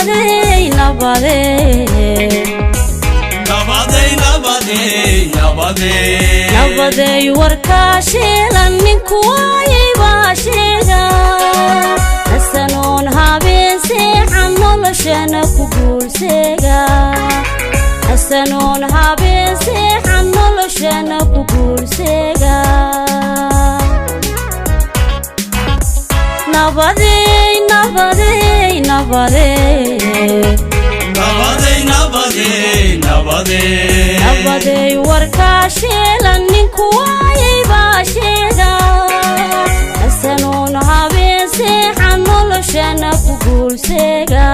nabadey nabadey warka shiilan ninku waayay baa sheega asanoon habeen seexan noloshana ku guulseega asanoon habeen seexan noloshana ku guulseega nabadey warka shiilan ninku waayay baa sheega asanoon habeen seexan noloshana ku guulseega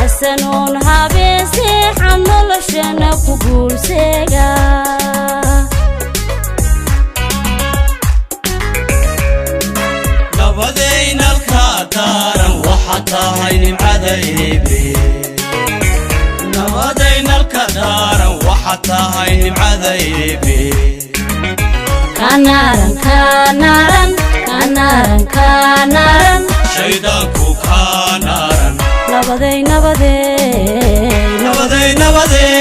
asanoon habeen seexan noloshana ku guulseega tahay nimcada eebe nabadayna alkadaaran waxa tahay nimcada eebe kanaran shaydaanku kanaran nabadey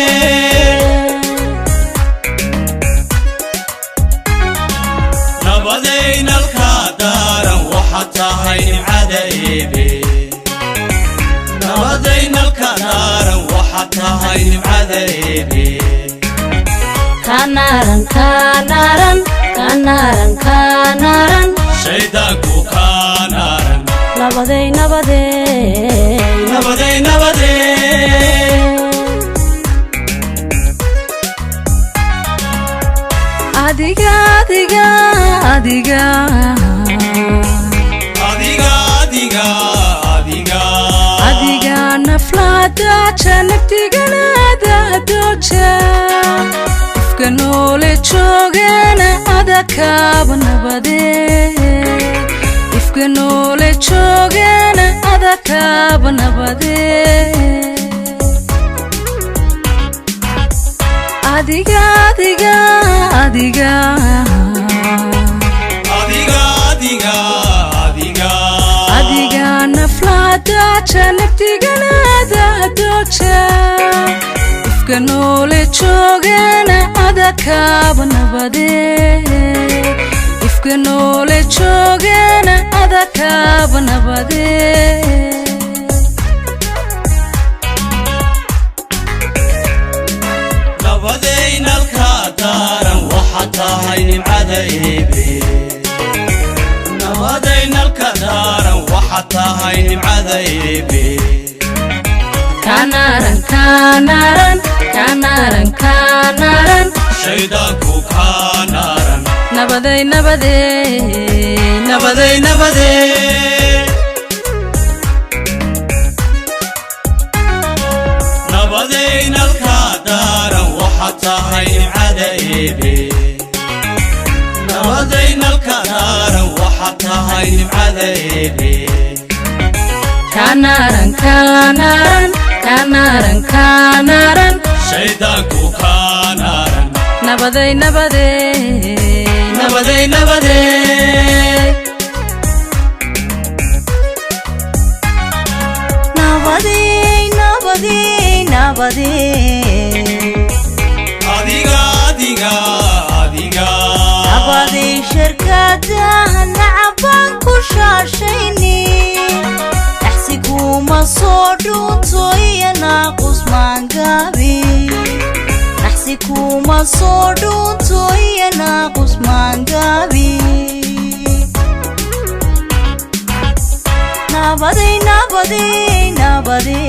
nabadayna alkadaaran waxa tahay nimcada eebe nabadayna alkadaaran waxa tahay nimcada eebe kanaran shaydaanku kanaran nabadey adiga naflada janabtiganada doja ifka noole joogana adakaaba nabade ifka noole joogana adakaaba nabade adiga naflada janabtiganada doja ifka noole joogana adakaaba nabade ifka noole joogana adakaaba nabade nabadayna alkadaaran waxa tahay nimcada eebe nabadayna alkadaaran waxa tahay nimcada eebe kanaran shaydaanku kanaran nabadey nabadayna alkadaaran waxa tahay nimcada eebe nabadayna alkadaaran waxa tahay nimcada eebe kanaran shaydaanku kanaran nabadey nabadey shirkada nacabaan ku shaashayni naxsiguma soo dhuunto iyo naaqus maangabi naxsiguma soo dhuunto iyo naaqus maangabi nabadey nabadey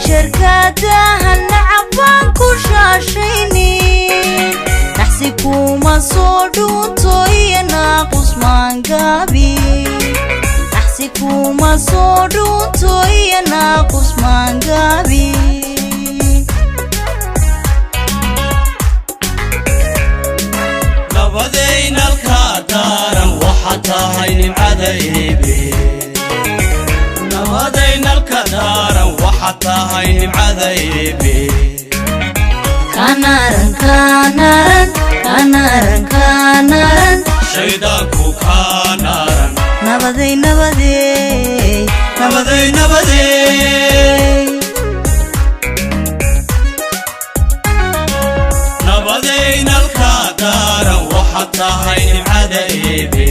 shirkada nacabaan ku shaashayni naxsiguma soo dhuunto iyo naaqus maangabi naxsiguma soo dhuunto iyo naaqus maangabi nabadayna alkadaaran waxa tahay nimcada eebe nabadayna alkadaaran waxa tahay nimcada eebe kanaran shaydaanku nabaday nabaday nabaday nabaday nabaday nalka daaran waxaad tahay nimcada eebe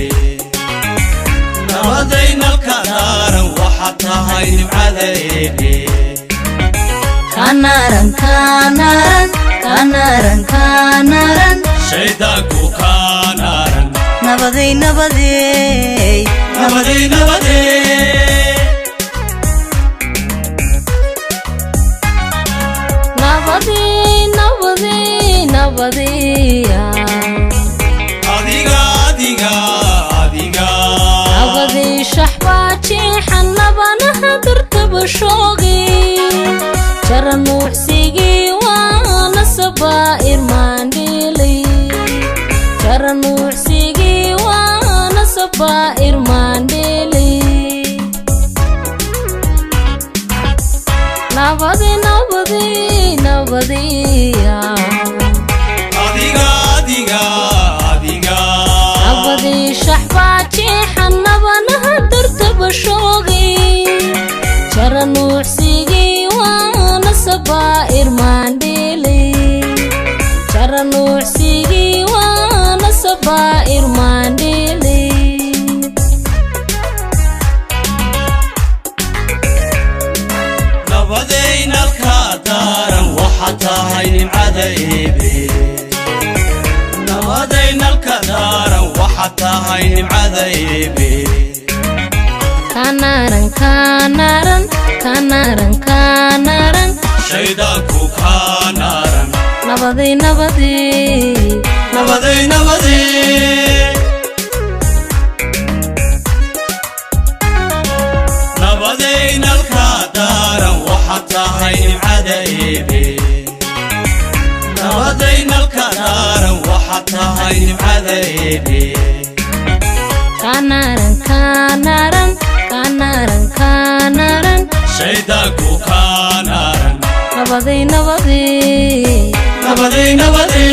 nabaday nalka daaran waxaad tahay nimcada eebe kanaran kanaran kanaran kanaran shaydaanku kanaran nabaday nabaday nabaday nabaday nabaday nabaday nabaday adiga adiga adiga nabaday shaxbaaji xannabanaha dartaba shoogi jaran nuuxsigi waana sabaa'ir maandhili jaran nuuxsigi waana sabaa'ir maandhili nabaday nabaday nabaday adiga adiga adiga nabaday shaxbaaji xannabanaha dartaba shoogi jaran nuuxsigi waana sabaa'ir maandhili jaran nuuxsigi waana sabaa'ir maandhili nabaday nalka daaran waxaad tahay nimcada eebe nabaday nalka daaran waxaad tahay nimcada eebe kanaran kanaran kanaran kanaran shaydaanku kanaran nabaday nabaday nabaday nabaday nabaday nalka daaran waxaad tahay nimcada eebe nabaday nalka daaran waxaad tahay nimcada eebe kanaran kanaran kanaran kanaran shaydaanku kanaran nabaday nabaday nabaday nabaday